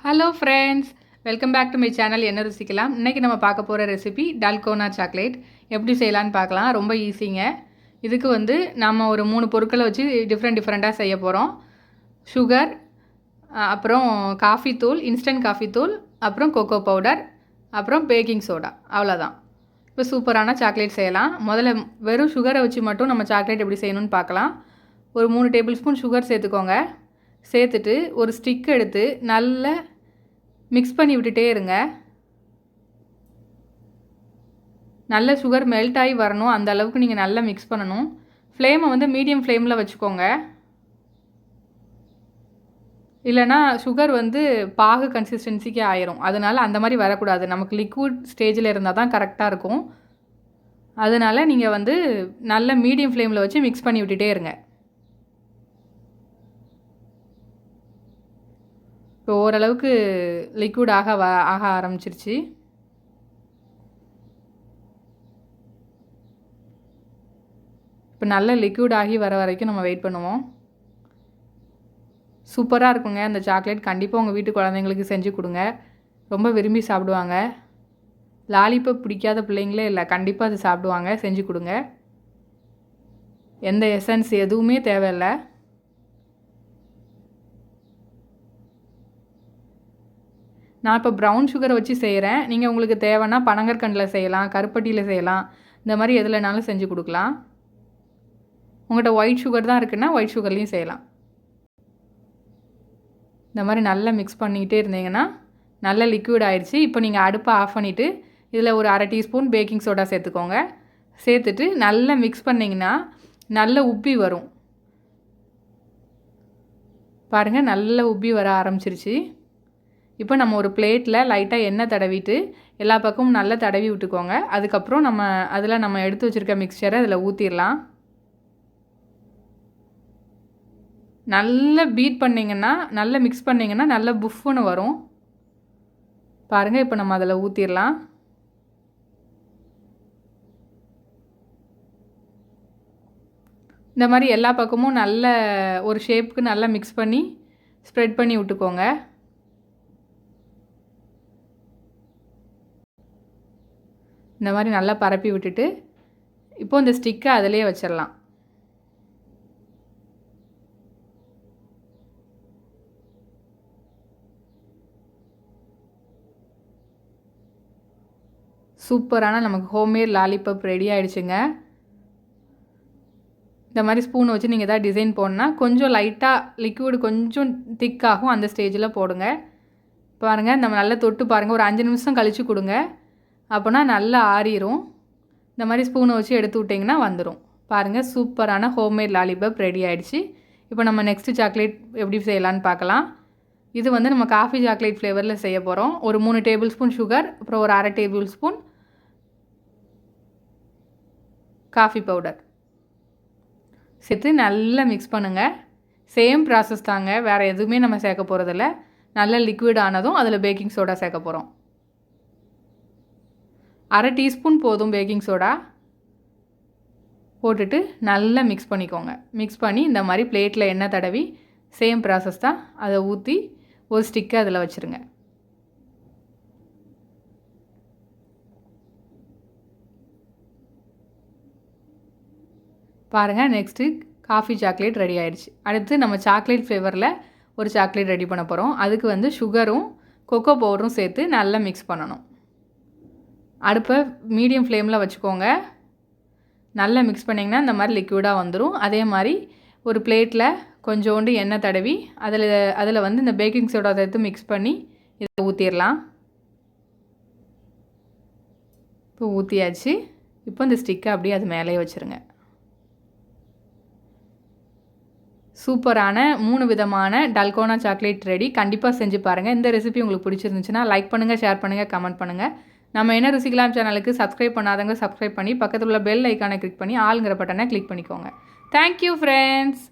Hello friends, welcome back to my channel என்ன ருசிக்கலாம். இன்றைக்கி நம்ம பார்க்க போகிற ரெசிபி டால்கோனா சாக்லேட். எப்படி செய்யலான்னு பார்க்கலாம். ரொம்ப ஈஸிங்க. இதுக்கு நம்ம ஒரு 3 பொருட்களை வச்சு டிஃப்ரெண்ட்டாக செய்ய போகிறோம். சுகர், அப்புறம் காஃபி தூள், இன்ஸ்டன்ட் காஃபி தூள், அப்புறம் கொக்கோ பவுடர், அப்புறம் பேக்கிங் சோடா. அவ்வளோதான். இப்போ சூப்பரான சாக்லேட் செய்யலாம். முதல்ல வெறும் சுகரை வச்சு மட்டும் நம்ம சாக்லேட் எப்படி செய்யணும்னு பார்க்கலாம். ஒரு 3 டேபிள் ஸ்பூன் சுகர் சேர்த்துக்கோங்க. சேர்த்துட்டு ஒரு ஸ்டிக் எடுத்து நல்லா மிக்ஸ் பண்ணி விட்டுட்டே இருங்க. நல்ல சுகர் மெல்ட் ஆகி வரணும். அந்த அளவுக்கு நீங்கள் நல்லா மிக்ஸ் பண்ணணும். ஃப்ளேமை மீடியம் ஃப்ளேமில் வச்சுக்கோங்க. இல்லைனா சுகர் பாகு கன்சிஸ்டன்சிக்கு ஆயிரும். அதனால் அந்த மாதிரி வரக்கூடாது. நமக்கு லிக்விட் ஸ்டேஜில் இருந்தால் தான் கரெக்டாக இருக்கும். அதனால் நீங்கள் நல்ல மீடியம் ஃப்ளேமில் வச்சு மிக்ஸ் பண்ணி விட்டுட்டே இருங்க. இப்போ ஓரளவுக்கு லிக்விட் ஆக ஆரம்பிச்சிருச்சு. இப்போ நல்ல லிக்விட் ஆகி வர வரைக்கும் நம்ம வெயிட் பண்ணுவோம். சூப்பராக இருக்குங்க அந்த சாக்லேட். கண்டிப்பாக உங்கள் வீட்டு குழந்தைங்களுக்கு செஞ்சு கொடுங்க. ரொம்ப விரும்பி சாப்பிடுவாங்க. லாலிபப் பிடிக்காத பிள்ளைங்களே இல்லை, கண்டிப்பாக அது சாப்பிடுவாங்க. செஞ்சு கொடுங்க. எந்த எசன்ஸ் எதுவுமே தேவையில்லை. நான் இப்போ ப்ரௌன் சுகரை வச்சு செய்கிறேன். நீங்கள் உங்களுக்கு தேவைன்னா பனங்கற்கண்டில் செய்யலாம், கருப்பட்டியில் செய்யலாம். இந்த மாதிரி எதுலனாலும் செஞ்சு கொடுக்கலாம். உங்கள்கிட்ட ஒயிட் சுகர் தான் இருக்குன்னா ஒயிட் சுகர்லேயும் செய்யலாம். இந்த மாதிரி நல்லா மிக்ஸ் பண்ணிக்கிட்டே இருந்தீங்கன்னா நல்ல லிக்விட் ஆயிடுச்சு. இப்போ நீங்கள் அடுப்பை ஆஃப் பண்ணிவிட்டு இதில் ஒரு 1/2 டீஸ்பூன் பேக்கிங் சோடா சேர்த்துக்கோங்க. சேர்த்துட்டு நல்லா மிக்ஸ் பண்ணிங்கன்னா நல்ல உப்பி வரும். பாருங்கள், நல்ல உப்பி வர ஆரம்பிச்சிருச்சு. இப்போ நம்ம ஒரு பிளேட்டில் லைட்டாக எண்ணெய் தடவிட்டு எல்லா பக்கமும் நல்லா தடவி விட்டுக்கோங்க. அதுக்கப்புறம் நம்ம எடுத்து வச்சுருக்க மிக்சரை அதில் ஊற்றிடலாம். நல்லா பீட் பண்ணிங்கன்னா, நல்லா மிக்ஸ் பண்ணிங்கன்னா நல்லா புஃப்னு வரும். பாருங்கள், இப்போ நம்ம அதில் ஊற்றிடலாம். இந்த மாதிரி எல்லா பக்கமும் நல்ல ஒரு ஷேப்புக்கு நல்லா மிக்ஸ் பண்ணி ஸ்ப்ரெட் பண்ணி விட்டுக்கோங்க. இந்த மாதிரி நல்லா பரப்பி விட்டுட்டு இப்போது இந்த ஸ்டிக்கை அதிலே வச்சிடலாம். சூப்பரான நமக்கு ஹோம்மேட் லாலிபப் ரெடி ஆகிடுச்சுங்க. இந்த மாதிரி ஸ்பூனை வச்சு நீங்கள் எதாவது டிசைன் போடணுன்னா கொஞ்சம் லைட்டாக லிக்விட் கொஞ்சம் திக்காகும். அந்த ஸ்டேஜில் போடுங்க. பாருங்கள், நம்ம நல்லா தொட்டு பாருங்கள். ஒரு 5 நிமிஷம் கழித்து கொடுங்க. அப்போனா நல்லா ஆறிடும். இந்த மாதிரி ஸ்பூனை வச்சு எடுத்து விட்டிங்கன்னா வந்துடும். பாருங்கள், சூப்பரான ஹோம்மேட் லாலிபப் ரெடி ஆகிடுச்சு. இப்போ நம்ம நெக்ஸ்ட்டு சாக்லேட் எப்படி செய்யலான்னு பார்க்கலாம். இது நம்ம காஃபி சாக்லேட் ஃப்ளேவரில் செய்ய போகிறோம். ஒரு 3 டேபிள் ஸ்பூன் சுகர், அப்புறம் ஒரு 1/2 டேபிள் ஸ்பூன் காஃபி பவுடர் சேர்த்து நல்லா மிக்ஸ் பண்ணுங்கள். சேம் ப்ராசஸ் தாங்க, வேறு எதுவுமே நம்ம சேர்க்க போகிறதில்ல. நல்ல லிக்விட் ஆனதும் அதில் பேக்கிங் சோடா சேர்க்க போகிறோம். 1/2 டீஸ்பூன் போதும் பேக்கிங் சோடா. போட்டுட்டு நல்லா மிக்ஸ் பண்ணிக்கோங்க. மிக்ஸ் பண்ணி இந்த மாதிரி பிளேட்டில் எண்ணெய் தடவி சேம் ப்ராசஸ் தான், அதை ஊற்றி ஒரு ஸ்டிக்கை அதில் வச்சுருங்க. பாருங்கள், நெக்ஸ்ட்டு காஃபி சாக்லேட் ரெடி ஆகிடுச்சு. அடுத்து நம்ம சாக்லேட் ஃப்ளேவரில் ஒரு சாக்லேட் ரெடி பண்ண போகிறோம். அதுக்கு சுகரும் கொக்கோ பவுடரும் சேர்த்து நல்லா மிக்ஸ் பண்ணணும். அடுப்பை மீடியம் ஃப்ளேமில் வச்சுக்கோங்க. நல்லா மிக்ஸ் பண்ணிங்கன்னா இந்த மாதிரி லிக்விடாக வந்துடும். அதே மாதிரி ஒரு பிளேட்டில் கொஞ்சோண்டு எண்ணெய் தடவி அதில் இந்த பேக்கிங் சோடா சேர்த்து மிக்ஸ் பண்ணி இதை ஊற்றிடலாம். இப்போ ஊற்றியாச்சு. இப்போ இந்த ஸ்டிக்கை அப்படியே அது மேலேயே வச்சுருங்க. சூப்பரான 3 விதமான டால்கோனா சாக்லேட் ரெடி. கண்டிப்பாக செஞ்சு பாருங்கள். இந்த ரெசிபி உங்களுக்கு பிடிச்சிருந்துச்சுன்னா லைக் பண்ணுங்கள், ஷேர் பண்ணுங்கள், கமெண்ட் பண்ணுங்கள். நம்ம என்ன ருசிக்கலாம் சேனலுக்கு சப்ஸ்கிரைப் பண்ணாதவங்க சப்ஸ்கிரைப் பண்ணி பக்கத்தில் உள்ள பெல் ஐக்கானை கிளிக் பண்ணி ஆளுங்கிற பட்டனை கிளிக் பண்ணிக்கோங்க. Thank you friends.